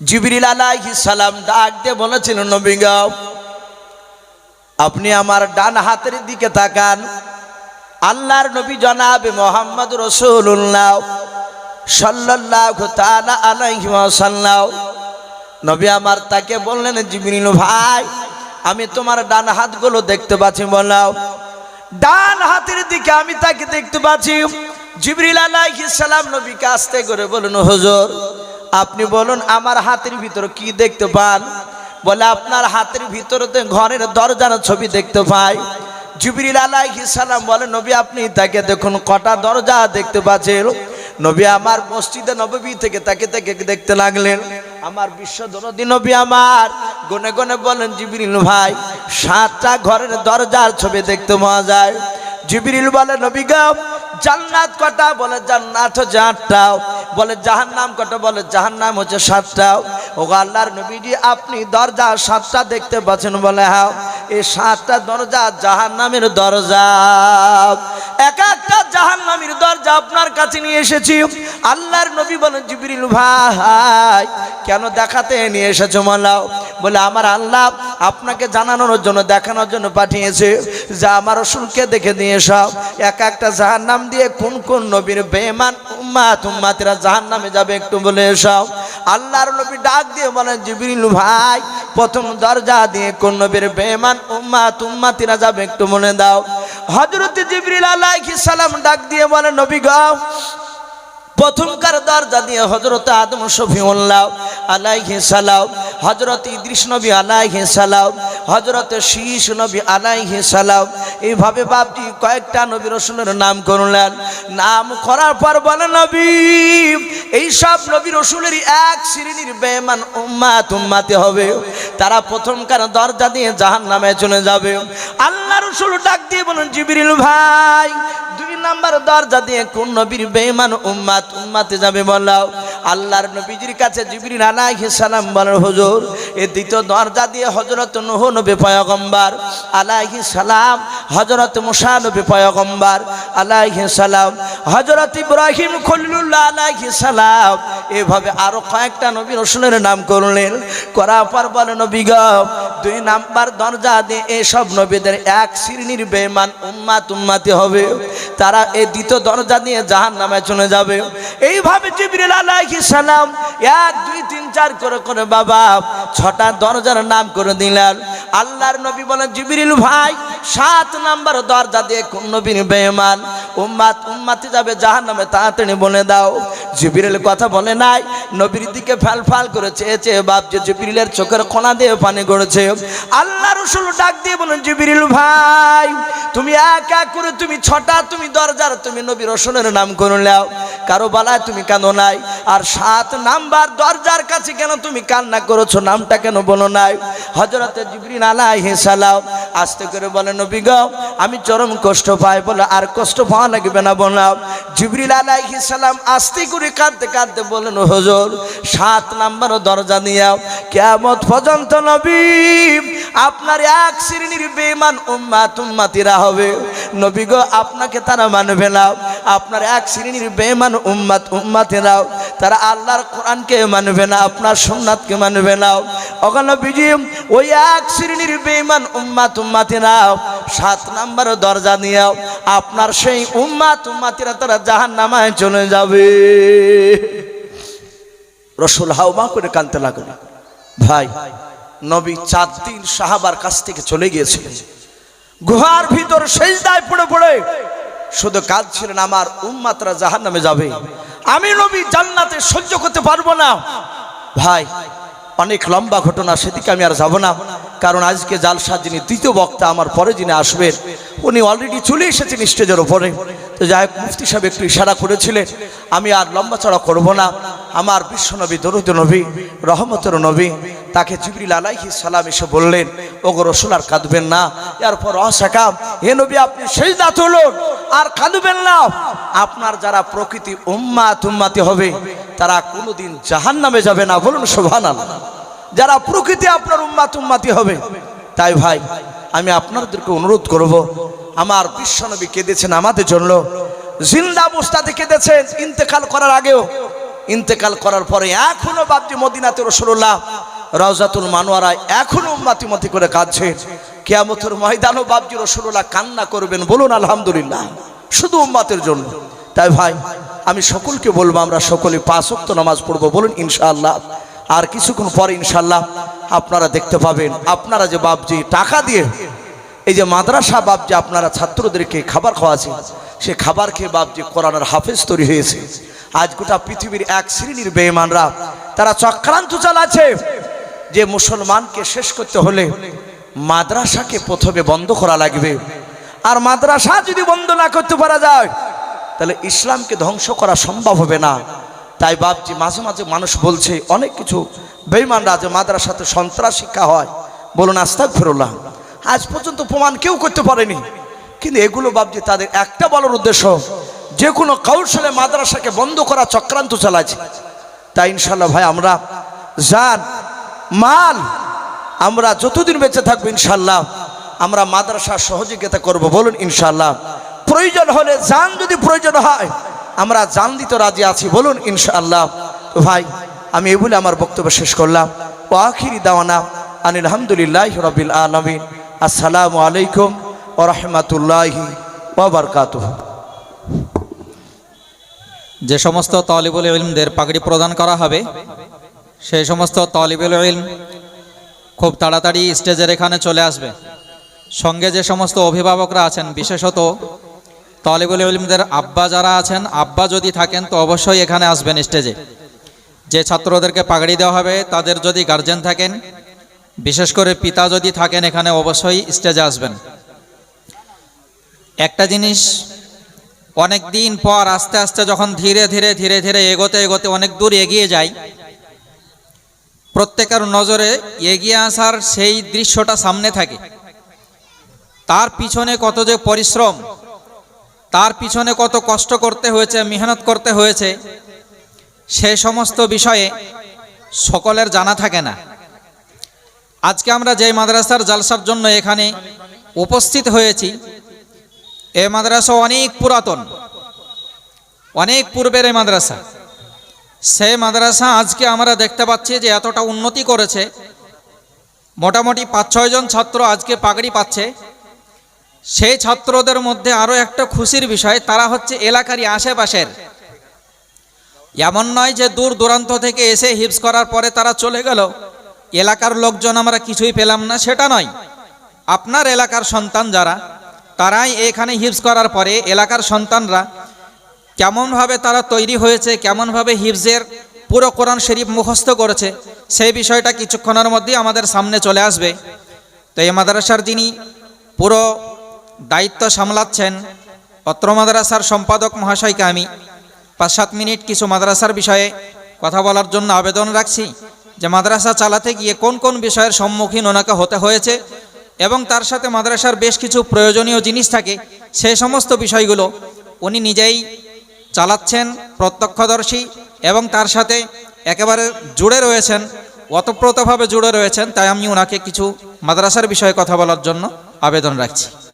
জিবরিল আলাইহিস সালাম ডাক দিয়ে বলেছিলেন, নবী গো, আপনি আমার ডান হাতের দিকে তাকান। আল্লাহর নবী জনাবে মুহাম্মদ রাসূলুল্লাহ সাল্লাল্লাহু তাআলা আলাইহি ওয়াসাল্লাম নবী আমার তাকে বললেন, জিবরিল ভাই, আমি তোমার ডান হাতগুলো দেখতে পাচ্ছি। বলাও, ডান হাতের দিকে আমি তাকে দেখতে পাচ্ছি। জিবরিল আলাইহিস সালাম নবীকে আস্তে করে বললেন, হুজুর, আপনি বলুন আমার হাতের ভিতর কি দেখতে পান? বলে, আপনার হাতের ভিতরতে ঘরের দরজার ছবি দেখতে পাই। জিবরিল আলাইহিস সালাম বলে, নবী আপনি তাকে দেখুন, কটা দরজা দেখতে পাচ্ছেন? নবী আমার মসজিদে নববী থেকে তাকে দেখতে লাগলেন। আমার বিশ্ব দরদী নবী আমার গনে গনে বলেন, জিবরিল ভাই, 7টা ঘরের দরজার ছবি দেখতে পাওয়া যায়। জিবরিল বলে, নবী গো, জান্নাত কটা? বলে, জান্নাত হচ্ছে 8টা। বলে, জাহান্নাম কটা? বলে, জাহান্নাম হচ্ছে 7টা। ও আল্লাহর নবীজি, আপনি দরজা 7টা দেখতে পাচ্ছেন? বলে, হ্যাঁ, এই 7টা দরজা জাহান্নামের দরজা। এক একটা জাহান্নামের দরজা আপনার কাছে নিয়ে এসেছি। আল্লাহর নবী বলেন, জিবরিল ভাই, কেন দেখাতে নিয়ে এসেছো? মালাও। বলে, আমার আল্লাহ আপনাকে জানানোর জন্য, দেখানোর জন্য পাঠিয়েছে যে আমার রাসূলকে দেখে নিয়ে এসো। এক একটা জাহান্নাম দিয়ে কোন কোন নবীর বেঈমান উম্মাতিরা জাহান্নামে যাবে একটু বলে এসো। আল্লাহর নবী ডাক দিয়ে বলেন, জিবরিল ভাই, প্রথম দরজা দিয়ে কোন নবীর বেঈমান উম্মাতিরা যাবে একটু মনে দাও। হযরত জিবরিল আলাইহিস সালাম ডাক দিয়ে বলেন, নবী গো, প্রথমকার দরজা দিয়ে হযরত আদম শফিউল্লাহ আলাইহিস সালাম, হযরত ইদ্রিস নবী আলাইহিস সালাম, হযরত শীশ নবী আলাইহিস সালাম, এইভাবে বাপজি কয়েকটা নবী রাসূলের নাম করলেন। নাম করার পর বলেন, নবী, এই সব নবী রাসূলেরই এক শ্রেণীর বেঈমান উম্মতি হবে, তারা প্রথমকার দরজা দিয়ে জাহান্নামে চলে যাবে। আল্লাহ রাসূল ডাক দিয়ে বলেন, জিবরিল ভাই, 2 নাম্বার দরজা দিয়ে কোন নবীর বেঈমান উম্মতে যাবে? বলাও। আল্লাহর নবীজির কাছে জিবরিল আলাইহিস সালাম বলেন, হুজুর, এই দ্বিতীয় দরজা দিয়ে হযরত নূহ নবী পয়গম্বর আলাইহিস সালাম, হযরত মুসা নবী পয়গম্বর আলাইহিস সালাম, হযরত ইব্রাহিম খলিলুল্লাহ আলাইহিস সালাম, এভাবে আরো কয়েকটা নবী রাসূলের নাম করলেন। করার পর বলেন, নবী গো, 2 নাম্বার দরজা দিয়ে এসব নবীদের এক শ্রেণীর বেঈমান উম্মতি হবে, তারা এই দ্বিতীয় দরজা দিয়ে জাহান্নামে চলে যাবে। এইভাবে জিবরিল আলাইহিস সালাম 1 2 3 4 করে করে বাবা 6টা দরজার নাম করে দিলেন। আল্লাহর নবী বলেন, জিবরিল ভাই, 7 নাম্বার দরজা দিয়ে কোন নবীর বেঈমান উম্মতি যাবে জাহান্নামে, তাড়াতাড়ি বলে দাও। জিবরিল কথা বলে নাই, নবীর দিকে ফাল ফাল করে চেয়েছে বাপ, যে জিবরিলের চোখের কোণা দিয়ে পানি গড়েছে। আল্লাহ রাসূল ডাক দিয়ে বলেন, জিবরিল ভাই, তুমি এক এক করে তুমি 6টা তুমি দরজার তুমি নবী রাসূলের নাম করে নাও, কারো বালায় তুমি কাঁদো নাই। আর 7 নাম্বার দরজার কাছে কেন তুমি কান্না করেছো, নামটা কেন বলো নাই? হযরত জিবরিল আলাইহিস সালাম আস্তে করে বলেন, নবী গো, আমি চরম কষ্ট পাই। বলে, আর কষ্ট পাওয়া লাগবে না, বললাম। জিবরিল আলাইহিস সালাম আস্তে করে কাঁদতে কাঁদতে বলেন, হুজুর, 7 নাম্বার দরজা নিয়ে কিয়ামত পর্যন্ত নবী আপনার এক শ্রেণীর বেঈমান উম্মতিরা হবে। নবী গো, আপনাকে তারা মানবে না। আপনার এক শ্রেণীর বেঈমান উম্মতিরা, তারা আল্লাহর কোরআনকে মানবে না, আপনার সুন্নাতকে মানবে না। ওগো নবীজি, ওই এক শ্রেণীর বেঈমান উম্মতিরা 7 নাম্বার দরজা নিয়ে আপনার সেই উম্মতিরা তারা জাহান্নামে চলে যাবে। রাসূল হাওমা করে কাঁদতে লাগলেন। ভাই, নবী 4 দিন সাহাবার কাছ থেকে চলে গিয়েছিলেন, গুহার ভিতর সেজদায় পড়ে পড়ে শুধু কাঁদছিলেন, আমার উম্মতরা জাহান্নামে যাবে, আমি নবী জান্নাতে সহ্য করতে পারবো না। ভাই, অনেক লম্বা ঘটনা, সেদিকে আমি আর যাব না, কারণ আজকে জালসা যিনি দ্বিতীয় বক্তা আমার পরে যিনি আসবেন, উনি অলরেডি চলে এসেছেন স্টেজের ওপরে। তো যাই হোক, মুফতি সাহেব একটু ইশারা করেছিলেন, আমি আর লম্বা চড়া করব না। আমার বিশ্বনবী, দরুদ নবী, রহমতের নবী, তাকে জিবরিল আলাইহিস সালাম এসে বললেন, ওগো রাসূল, আর কাঁদবেন না। এরপর অসাকাম, হে নবী, আপনি সেজদা তুলুন, আর কাঁদবেন না। আপনার যারা প্রকৃতি উম্মতি হবে, তারা কোনোদিন জাহান্নামে যাবে না। বলুন সুবহানাল্লাহ। যারা প্রকৃতি আপনার উম্মতি হবে। তাই ভাই, আমি আপনাদেরকে অনুরোধ করব, আমার বিশ্বনবী কেঁদেছেন আমাদের জন্য, জিন্দা অবস্থাতে কেঁদেছেন, ইন্তেকাল করার আগেও ইন্তেকাল করার পরে এখনো বাপজি মদিনাতে রাসূলুল্লাহ রওজাতুল মানোয়ারায় এখনো উম্মতি মতি করে কাঁদছে। কিয়ামতের ময়দানও বাপজি রাসূলুল্লাহ কান্না করবেন, বলুন আলহামদুলিল্লাহ, শুধু উম্মতের জন্য। তাই ভাই আমি সকলকে বলবো আমরা সকলে 5 ওয়াক্ত নামাজ পড়বো, বলুন ইনশাআল্লাহ। আর কিছুক্ষণ পরে ইনশাআল্লাহ আপনারা দেখতে পাবেন আপনারা যে বাপজি টাকা দিয়ে এই যে মাদ্রাসা বাপজি আপনারা ছাত্রদেরকে খাবার খাওয়াছেন, সে খাবার খেয়ে বাপজি কোরআনের হাফেজ তৈরি হয়েছে। আজ গোটা পৃথিবীর এক শ্রেণীর বেঈমানরা তারা চক্রান্ত চালাচ্ছে যে মুসলমানকে শেষ করতে হলে মাদ্রাসাকে প্রথমে বন্ধ করা লাগবে, আর মাদ্রাসা যদি বন্ধ না করতে পারা যায় তাহলে ইসলামকে ধ্বংস করা সম্ভব হবে না। তাই বাপজি মাঝে মাঝে মানুষ বলছে অনেক কিছু বেঈমানরা যে মাদ্রাসাতে সন্ত্রাস শিক্ষা হয়, বলুন আস্তাগফিরুল্লাহ। আজ পর্যন্ত প্রমাণ কেউ করতে পারেনি, কিন্তু এগুলো বাপজি তাদের একটা বলার উদ্দেশ্য যে কোনো কৌশলে মাদ্রাসাকে বন্ধ করা চক্রান্ত চালাচ্ছে। তাই ইনশাআল্লাহ ভাই আমরা জান মাল আমরা যতদিন বেঁচে থাকবো ইনশাআল্লাহ আমরা মাদ্রাসার সহযোগিতা করব, বলুন ইনশাআল্লাহ। প্রয়োজন হলে জান যদি প্রয়োজন হয় আমরা জান দিতে রাজি আছি, বলুন ইনশাআল্লাহ। তো ভাই আমি এই বলে আমার বক্তব্য শেষ করলাম। ওয়া আখিরি দাওয়ানা আনিল হামদুলিল্লাহি রাব্বিল আলামিন। আসসালামু আলাইকুম ওয়া রাহমাতুল্লাহি ওয়া বারাকাতুহু। যে সমস্ত তালিবুল ইলমদের পাগড়ি প্রদান করা হবে সেই সমস্ত তালিবুল ইলম খুব তাড়াতাড়ি স্টেজের এখানে চলে আসবে। সঙ্গে যে সমস্ত অভিভাবকরা আছেন, বিশেষত তালিবুল ইলমদের আব্বা যারা আছেন, আব্বা যদি থাকেন তো অবশ্যই এখানে আসবেন স্টেজে। যে ছাত্রদেরকে পাগড়ি দেওয়া হবে তাদের যদি গার্জেন থাকেন, বিশেষ করে পিতা যদি থাকেন, এখানে অবশ্যই স্টেজে আসবেন। একটা জিনিস, অনেক দিন পর আস্তে আস্তে যখন ধীরে ধীরে ধীরে ধীরে এগোতে এগোতে অনেক দূর এগিয়ে যায়, প্রত্যেকের নজরে এগিয়ে আসার সেই দৃশ্যটা সামনে থাকে। তার পিছনে কত যে পরিশ্রম, তার পিছনে কত কষ্ট করতে হয়েছে, মেহনত করতে হয়েছে, সে সমস্ত বিষয়ে সকলের জানা থাকে না। আজকে আমরা যে মাদ্রাসার জালসার জন্য এখানে উপস্থিত হয়েছি, এই মাদ্রাসা অনেক পুরাতন, অনেক পূর্বের এই মাদ্রাসা। সেই মাদ্রাসা আজকে আমরা দেখতে পাচ্ছি যে এতটা উন্নতি করেছে, মোটামুটি 5-6 জন ছাত্র আজকে পাগড়ি পাচ্ছে। সেই ছাত্রদের মধ্যে আরও একটা খুশির বিষয়, তারা হচ্ছে এলাকারই আশেপাশের। এমন নয় যে দূর দূরান্ত থেকে এসে হিফজ করার পরে তারা চলে গেল, এলাকার লোকজন আমরা কিছুই পেলাম না, সেটা নয়। আপনার এলাকার সন্তান যারা, তারাই এখানে হিফজ করার পরে এলাকার সন্তানরা কেমনভাবে তারা তৈরি হয়েছে, কেমনভাবে হিফজের পুরো কোরআন শরীফ মুখস্থ করেছে, সেই বিষয়টা কিছুক্ষণের মধ্যেই আমাদের সামনে চলে আসবে। তো এই মাদ্রাসার যিনি পুরো দায়িত্ব সামলাচ্ছেন, অত্র মাদ্রাসার সম্পাদক মহাশয়কে আমি 5-7 মিনিট কিছু মাদ্রাসার বিষয়ে কথা বলার জন্য আবেদন রাখছি, যে মাদ্রাসা চালাতে গিয়ে কোন কোন বিষয়ের সম্মুখীন ওনাকে হতে হয়েছে এবং তার সাথে মাদ্রাসার বেশ কিছু প্রয়োজনীয় জিনিস থাকে, সেই সমস্ত বিষয়গুলো উনি নিজেই চালাচ্ছেন, প্রত্যক্ষদর্শী, এবং তার সাথে একেবারে জুড়ে রয়েছেন, ওতপ্রোতভাবে জুড়ে রয়েছেন। তাই আমি ওনাকে কিছু মাদ্রাসার বিষয়ে কথা বলার জন্য আবেদন রাখছি।